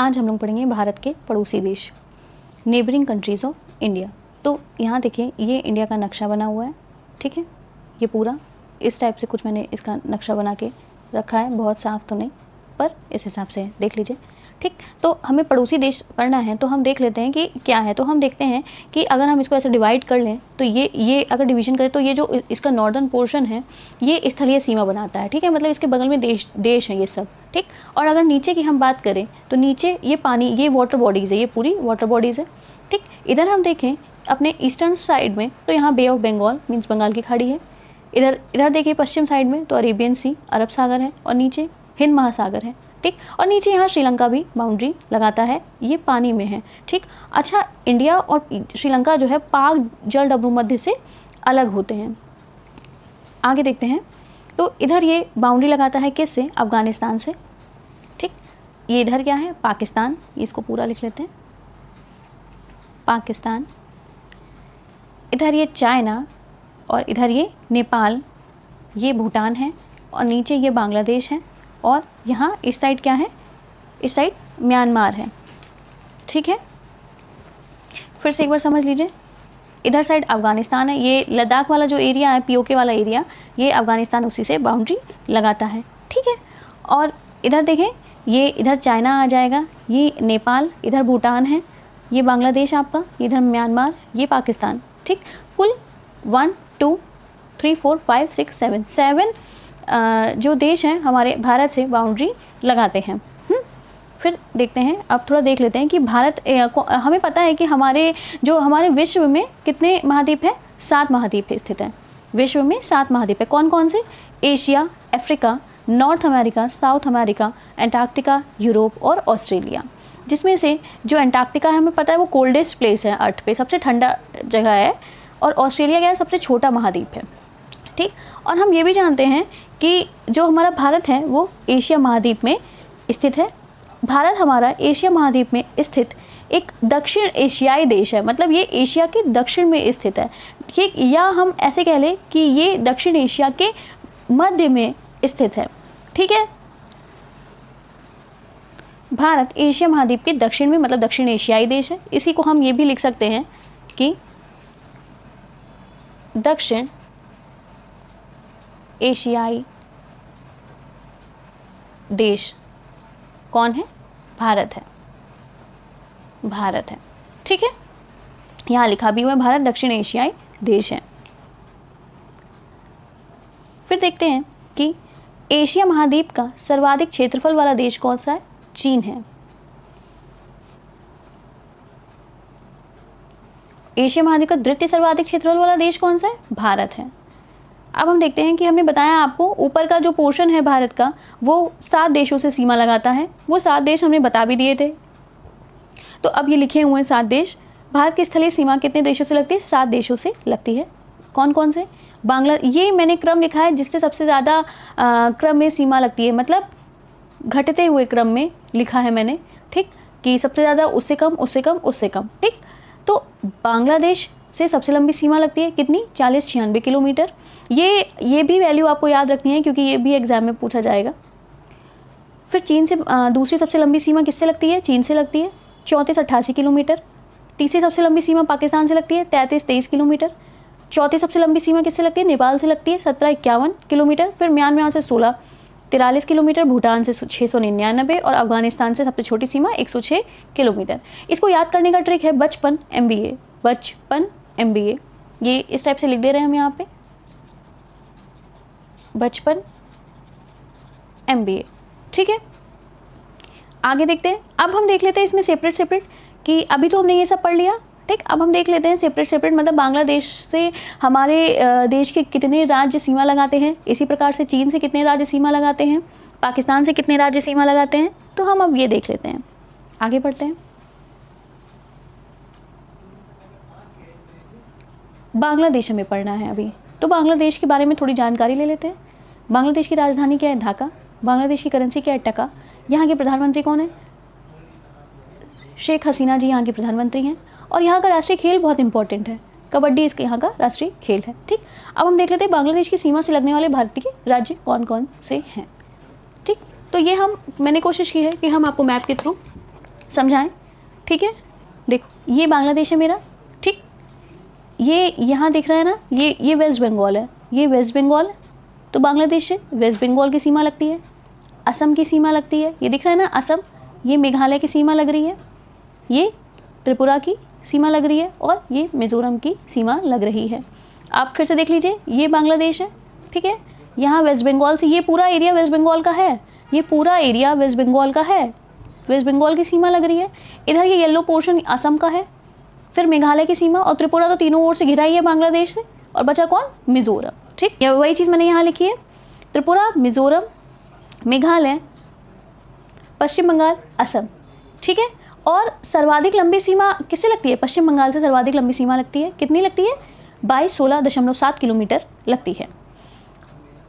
आज हम लोग पढ़ेंगे भारत के पड़ोसी देश, नेबरिंग कंट्रीज़ ऑफ इंडिया। तो यहाँ देखिए ये इंडिया का नक्शा बना हुआ है, ठीक है। ये पूरा इस टाइप से कुछ मैंने इसका नक्शा बना के रखा है, बहुत साफ तो नहीं पर इस हिसाब से देख लीजिए, ठीक। तो हमें पड़ोसी देश पढ़ना है तो हम देख लेते हैं कि क्या है। तो हम देखते हैं कि अगर हम इसको ऐसे डिवाइड कर लें तो ये अगर डिवीजन करें तो ये जो इसका नॉर्दर्न पोर्शन है ये स्थलीय सीमा बनाता है, ठीक है। मतलब इसके बगल में देश हैं ये सब, ठीक। और अगर नीचे की हम बात करें तो नीचे ये पानी, ये वाटर बॉडीज़ है, ये पूरी वाटर बॉडीज़ है, ठीक। इधर हम देखें अपने ईस्टर्न साइड में तो यहाँ बे ऑफ बंगाल मीन्स बंगाल की खाड़ी है। इधर देखिए पश्चिम साइड में तो अरेबियन सी, अरब सागर है, और नीचे हिंद महासागर है, ठीक। और नीचे यहाँ श्रीलंका भी बाउंड्री लगाता है, ये पानी में है, ठीक। अच्छा, इंडिया और श्रीलंका जो है पाक जलडमरू मध्य से अलग होते हैं। आगे देखते हैं तो इधर ये बाउंड्री लगाता है किससे? अफ़गानिस्तान से, ठीक। ये इधर क्या है? पाकिस्तान। ये इसको पूरा लिख लेते हैं, पाकिस्तान। इधर ये चाइना और इधर ये नेपाल, ये भूटान है, और नीचे ये बांग्लादेश है, और यहाँ इस साइड क्या है? इस साइड म्यांमार है, ठीक है। फिर से एक बार समझ लीजिए, इधर साइड अफ़गानिस्तान है, ये लद्दाख वाला जो एरिया है, पीओके वाला एरिया, ये अफ़गानिस्तान उसी से बाउंड्री लगाता है, ठीक है। और इधर देखें, ये इधर चाइना आ जाएगा, ये नेपाल, इधर भूटान है, ये बांग्लादेश आपका, इधर म्यांमार, ये पाकिस्तान, ठीक। कुल 1 2 3 4 5 6 7 जो देश हैं हमारे भारत से बाउंड्री लगाते हैं। फिर देखते हैं, अब थोड़ा देख लेते हैं कि भारत, हमें पता है कि हमारे विश्व में कितने महाद्वीप हैं? 7 महाद्वीप स्थित हैं। विश्व में 7 महाद्वीप है। कौन कौन से? Asia, Africa, north America, south America, Antarctica, Europe और ऑस्ट्रेलिया। जिसमें से जो एंटार्क्टिका है हमें पता है वो कोल्डेस्ट प्लेस है अर्थ पे, सबसे ठंडा जगह है, और ऑस्ट्रेलिया क्या है? सबसे छोटा महाद्वीप है, ठीक। और हम ये भी जानते हैं कि जो हमारा भारत है वो एशिया महाद्वीप में स्थित है। भारत हमारा एशिया महाद्वीप में स्थित एक दक्षिण एशियाई देश है, मतलब ये एशिया के दक्षिण में स्थित है, ठीक। या हम ऐसे कह लें कि ये दक्षिण एशिया के मध्य में स्थित है, ठीक है। भारत एशिया महाद्वीप के दक्षिण में, मतलब दक्षिण एशियाई देश है। इसी को हम ये भी लिख सकते हैं कि दक्षिण एशियाई देश कौन है? भारत है, भारत है, ठीक है। यहाँ लिखा भी हुआ है भारत दक्षिण एशियाई देश है। फिर देखते हैं कि एशिया महाद्वीप का सर्वाधिक क्षेत्रफल वाला देश कौन सा है? चीन है। एशिया महाद्वीप का द्वितीय सर्वाधिक क्षेत्रफल वाला देश कौन सा है? भारत है। अब हम देखते हैं कि हमने बताया आपको ऊपर का जो पोर्शन है भारत का वो 7 देशों से सीमा लगाता है। वो 7 देश हमने बता भी दिए थे, तो अब ये लिखे हुए हैं 7 देश। भारत की स्थलीय सीमा कितने देशों से लगती है? 7 देशों से लगती है। कौन कौन से? ये मैंने क्रम लिखा है जिससे सबसे ज़्यादा क्रम में सीमा लगती है, मतलब घटते हुए क्रम में लिखा है मैंने, ठीक, कि सबसे ज़्यादा उससे कम, उससे कम, उससे कम, ठीक। तो बांग्लादेश से सबसे लंबी सीमा लगती है कितनी? 40-96 किलोमीटर। ये भी वैल्यू आपको याद रखनी है क्योंकि ये भी एग्जाम में पूछा जाएगा। फिर चीन से दूसरी सबसे लंबी सीमा किससे लगती है? चीन से लगती है, 34-88 किलोमीटर। तीसरी सबसे लंबी सीमा पाकिस्तान से लगती है, 33-23 किलोमीटर। चौथी सबसे लंबी सीमा किससे लगती है? नेपाल से लगती है, 17-51 किलोमीटर। फिर म्यांमार से 16-43 किलोमीटर, भूटान से 699, और अफगानिस्तान से सबसे छोटी सीमा 106 किलोमीटर। इसको याद करने का ट्रिक है बचपन MBA, बचपन MBA, ये इस टाइप से लिख दे रहे हैं हम यहाँ पे, बचपन MBA, ठीक है। आगे देखते हैं। अब हम देख लेते हैं इसमें सेपरेट कि अभी तो हमने ये सब पढ़ लिया, ठीक। अब हम देख लेते हैं सेपरेट, मतलब बांग्लादेश से हमारे देश के कितने राज्य सीमा लगाते हैं, इसी प्रकार से चीन से कितने राज्य सीमा लगाते हैं, पाकिस्तान से कितने राज्य सीमा लगाते हैं। तो हम अब ये देख लेते हैं, आगे बढ़ते हैं। बांग्लादेश हमें पढ़ना है अभी, तो बांग्लादेश के बारे में थोड़ी जानकारी ले लेते हैं। बांग्लादेश की राजधानी क्या है? ढाका। बांग्लादेश की करेंसी क्या है? टका। यहाँ के प्रधानमंत्री कौन है? शेख हसीना जी यहाँ के प्रधानमंत्री हैं। और यहाँ का राष्ट्रीय खेल बहुत इंपॉर्टेंट है, कबड्डी इसके यहाँ का राष्ट्रीय खेल है, ठीक। अब हम देख लेते हैं बांग्लादेश की सीमा से लगने वाले भारतीय राज्य कौन कौन से हैं, ठीक। तो ये मैंने कोशिश की है कि हम आपको मैप के थ्रू समझाएं, ठीक है। देखो ये बांग्लादेश है मेरा, ठीक, ये यहाँ दिख रहा है ना, ये वेस्ट बंगाल है, ये वेस्ट बंगाल, तो बांग्लादेश से वेस्ट बंगाल की सीमा लगती है, असम की सीमा लगती है, ये दिख रहा है ना असम, ये मेघालय की सीमा लग रही है, ये त्रिपुरा की सीमा लग रही है और ये मिज़ोरम की सीमा लग रही है। आप फिर से देख लीजिए, ये बांग्लादेश है, ठीक है, यहाँ वेस्ट बंगाल से ये पूरा एरिया वेस्ट बंगाल का है, ये पूरा एरिया वेस्ट बंगाल का है, वेस्ट बंगाल की सीमा लग रही है। इधर ये येलो पोर्शन असम का है, फिर मेघालय की सीमा और त्रिपुरा तो तीनों ओर से घिरा ही है बांग्लादेश से, और बचा कौन, मिज़ोरम, ठीक। ये वही चीज़ मैंने यहाँ लिखी है, त्रिपुरा, मिज़ोरम, मेघालय, पश्चिम बंगाल, असम, ठीक है। और सर्वाधिक लंबी सीमा किससे लगती है, पश्चिम बंगाल से सर्वाधिक लंबी सीमा लगती है, कितनी लगती है, 2216.7 किलोमीटर लगती है।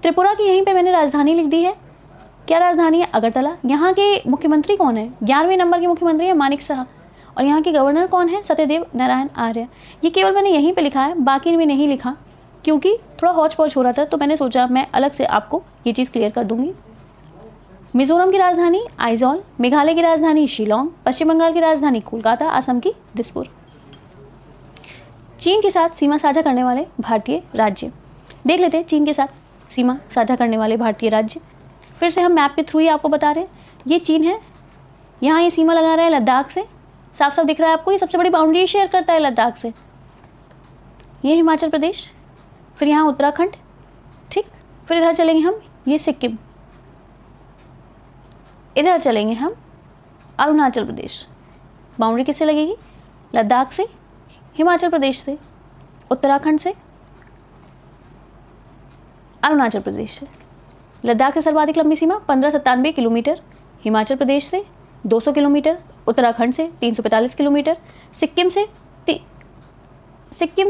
त्रिपुरा की यहीं पे मैंने राजधानी लिख दी है, क्या राजधानी है, अगरतला। यहाँ के मुख्यमंत्री कौन है, 11वें नंबर के मुख्यमंत्री है मानिक शाह, और यहाँ के गवर्नर कौन है, सत्यदेव नारायण आर्य। ये केवल मैंने यहीं पे लिखा है, बाकी में नहीं लिखा, क्योंकि थोड़ा हौच पौच हो रहा था, तो मैंने सोचा मैं अलग से आपको ये चीज़ क्लियर कर दूंगी। मिज़ोरम की राजधानी आइजॉल, मेघालय की राजधानी शिलोंग, पश्चिम बंगाल की राजधानी कोलकाता, असम की दिसपुर। चीन के साथ सीमा साझा करने वाले भारतीय राज्य देख लेते हैं। चीन के साथ सीमा साझा करने वाले भारतीय राज्य फिर से हम मैप के थ्रू ही आपको बता रहे हैं। ये चीन है, यहाँ ये सीमा लगा रहा है लद्दाख से, साफ साफ दिख रहा है आपको, ये सबसे बड़ी बाउंड्री शेयर करता है लद्दाख से। ये हिमाचल प्रदेश, फिर यहाँ उत्तराखंड, ठीक, फिर इधर चलेंगे हम, ये सिक्किम, इधर चलेंगे हम अरुणाचल प्रदेश। बाउंड्री किससे लगेगी, लद्दाख से, हिमाचल प्रदेश से, उत्तराखंड से, अरुणाचल प्रदेश से। लद्दाख से सर्वाधिक लंबी सीमा 1597 किलोमीटर, हिमाचल प्रदेश से 200 किलोमीटर, उत्तराखंड से 345 किलोमीटर, सिक्किम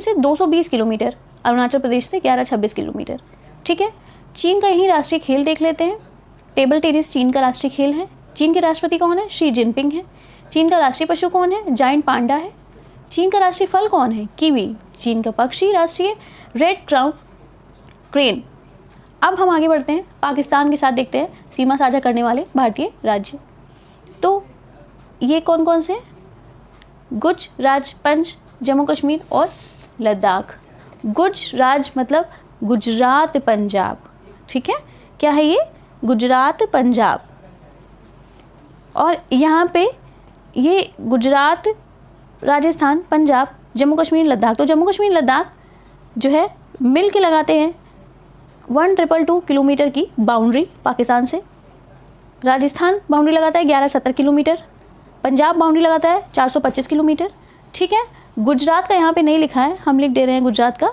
से 220 किलोमीटर, अरुणाचल प्रदेश से 1126 किलोमीटर, ठीक है। चीन का यही राष्ट्रीय खेल देख लेते हैं। टेबल टेनिस चीन का राष्ट्रीय खेल है। चीन के राष्ट्रपति कौन है, शी जिनपिंग है। चीन का राष्ट्रीय पशु कौन है, जायंट पांडा है। चीन का राष्ट्रीय फल कौन है, कीवी। चीन का पक्षी राष्ट्रीय रेड क्राउन क्रेन। अब हम आगे बढ़ते हैं, पाकिस्तान के साथ देखते हैं सीमा साझा करने वाले भारतीय राज्य। तो ये कौन कौन से, गुज, राज, पंच, जम्मू कश्मीर और लद्दाख। गुज राज मतलब गुजरात पंजाब, ठीक है, क्या है ये, गुजरात पंजाब। और यहाँ पे ये गुजरात, राजस्थान, पंजाब, जम्मू कश्मीर, लद्दाख। तो जम्मू कश्मीर लद्दाख जो है मिल के लगाते हैं 1222 किलोमीटर की बाउंड्री पाकिस्तान से। राजस्थान बाउंड्री लगाता है 1170 किलोमीटर, पंजाब बाउंड्री लगाता है 425 किलोमीटर, ठीक है। गुजरात का यहाँ पे नहीं लिखा है, हम लिख दे रहे हैं गुजरात का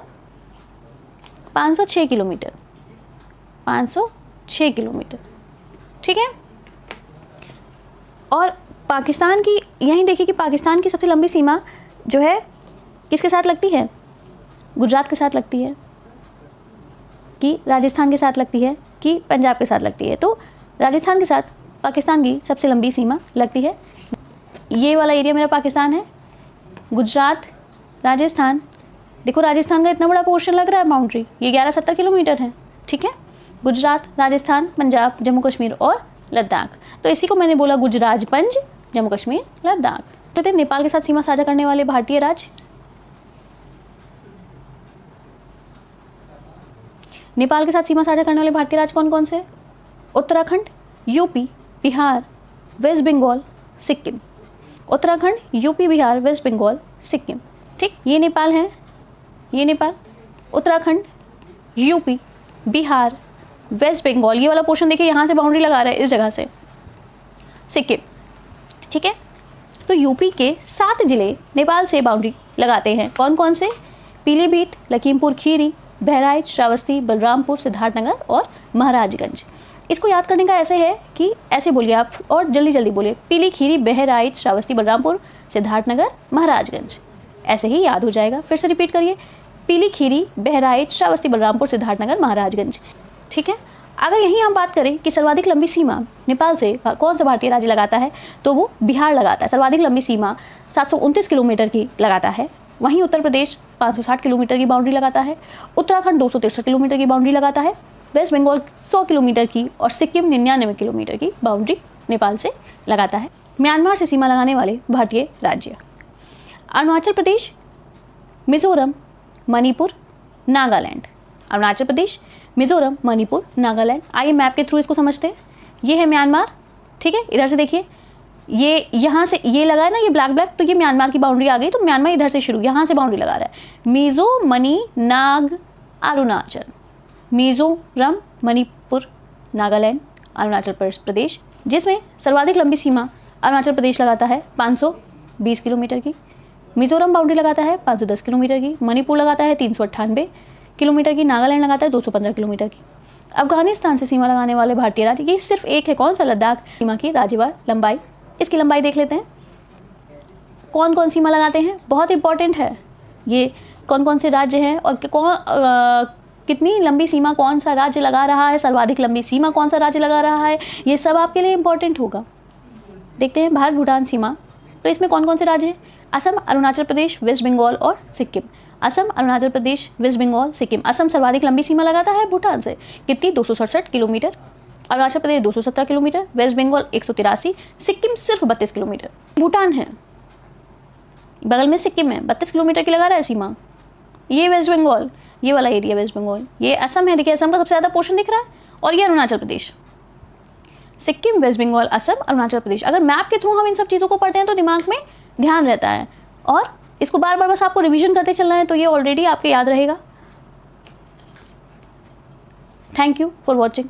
506 किलोमीटर, 506 किलोमीटर, ठीक है। और पाकिस्तान की यहीं देखिए कि पाकिस्तान की सबसे लंबी सीमा जो है किसके साथ लगती है, गुजरात के साथ लगती है, कि राजस्थान के साथ लगती है, कि पंजाब के साथ लगती है। तो राजस्थान के साथ पाकिस्तान की सबसे लंबी सीमा लगती है। ये वाला एरिया मेरा पाकिस्तान है, गुजरात, राजस्थान। देखो राजस्थान का इतना बड़ा पोर्शन लग रहा है बाउंड्री, ये 1170 किलोमीटर है, ठीक है। गुजरात, राजस्थान, पंजाब, जम्मू कश्मीर और लद्दाख। तो इसी को मैंने बोला गुजरात पंज, जम्मू कश्मीर, लद्दाख। तो नेपाल के साथ सीमा साझा करने वाले भारतीय राज्य। नेपाल के साथ सीमा साझा करने वाले भारतीय राज्य कौन कौन से, उत्तराखंड, यूपी, बिहार, वेस्ट बंगाल, सिक्किम। उत्तराखंड, यूपी, बिहार, वेस्ट बंगाल, सिक्किम, ठीक। ये नेपाल है, ये नेपाल, उत्तराखंड, यूपी, बिहार, वेस्ट बंगाल, ये वाला पोर्शन देखिए यहाँ से बाउंड्री लगा रहा है, इस जगह से सिक्किम, ठीक है। तो यूपी के 7 जिले नेपाल से बाउंड्री लगाते हैं, कौन कौन से, पीलीभीत, लखीमपुर खीरी, बहराइच, श्रावस्ती, बलरामपुर, सिद्धार्थनगर और महाराजगंज। इसको याद करने का ऐसे है कि ऐसे बोलिए आप और जल्दी जल्दी बोलिए, पीली, खीरी, बहराइच, श्रावस्ती, बलरामपुर, सिद्धार्थनगर, महाराजगंज, ऐसे ही याद हो जाएगा। फिर से रिपीट करिए, पीली, खीरी, बहराइच, श्रावस्ती, बलरामपुर, सिद्धार्थनगर, महाराजगंज, ठीक है। अगर यहीं हम बात करें कि सर्वाधिक लंबी सीमा नेपाल से कौन सा भारतीय राज्य लगाता है, तो वो बिहार लगाता है। सर्वाधिक लंबी सीमा 729 किलोमीटर की लगाता है। वहीं उत्तर प्रदेश 560 किलोमीटर की बाउंड्री लगाता है, उत्तराखंड 263 किलोमीटर की बाउंड्री लगाता है, वेस्ट बंगाल 100 किलोमीटर की और सिक्किम 99 किलोमीटर की बाउंड्री नेपाल से लगाता है। म्यांमार से सीमा लगाने वाले भारतीय राज्य। अरुणाचल प्रदेश, मिजोरम, मणिपुर, नागालैंड। अरुणाचल प्रदेश, मिजोरम, मणिपुर, नागालैंड। आइए मैप के थ्रू इसको समझते हैं। ये है म्यांमार, ठीक है, इधर से देखिए, ये यहाँ से ये लगा है ना, ये ब्लैक ब्लैक, तो ये म्यांमार की बाउंड्री आ गई। तो म्यांमार इधर से शुरू, यहाँ से बाउंड्री लगा रहा है। मिजो, मणि, नाग, अरुणाचल। मिजोरम, मणिपुर, नागालैंड, अरुणाचल प्रदेश, जिसमें सर्वाधिक लंबी सीमा अरुणाचल प्रदेश लगाता है 520 किलोमीटर की। मिजोरम बाउंड्री लगाता है 510 किलोमीटर की। मणिपुर लगाता है 398 किलोमीटर की। नागालैंड लगाता है 215 किलोमीटर की। अफगानिस्तान से सीमा लगाने वाले भारतीय राज्य, ये सिर्फ एक है, कौन सा? लद्दाख। सीमा की राज्यवार लंबाई, इसकी लंबाई देख लेते हैं। कौन कौन सीमा लगाते हैं, बहुत इंपॉर्टेंट है ये, कौन कौन से राज्य हैं और कितनी लंबी सीमा कौन सा राज्य लगा रहा है, सर्वाधिक लंबी सीमा कौन सा राज्य लगा रहा है, ये सब आपके लिए इंपॉर्टेंट होगा। देखते हैं भारत भूटान सीमा, तो इसमें कौन कौन से राज्य हैं? असम, अरुणाचल प्रदेश, वेस्ट बंगाल और सिक्किम। असम, अरुणाचल प्रदेश, वेस्ट बंगाल, सिक्किम। असम सर्वाधिक लंबी सीमा लगाता है भूटान से, कितनी? 267 kilometre. Arunachal Pradesh 217 kilometre, waste Bengal 183, Sikkim सिर्फ 32 किलोमीटर। भूटान है बगल में, सिक्किम है, 32 किलोमीटर की लगा रहा है सीमा। ये वेस्ट बंगाल, ये वाला एरिया वेस्ट बंगाल, ये असम है, देखिए असम का सबसे ज़्यादा पोर्शन दिख रहा है, और ये अरुणाचल प्रदेश। सिक्किम, वेस्ट बंगाल, असम, अरुणाचल प्रदेश। अगर मैप के थ्रू हम इन सब चीज़ों को पढ़ते हैं तो दिमाग में ध्यान रहता है, और इसको बार बार बस आपको रिवीजन करते चलना है, तो ये ऑलरेडी आपके याद रहेगा। Thank you for watching.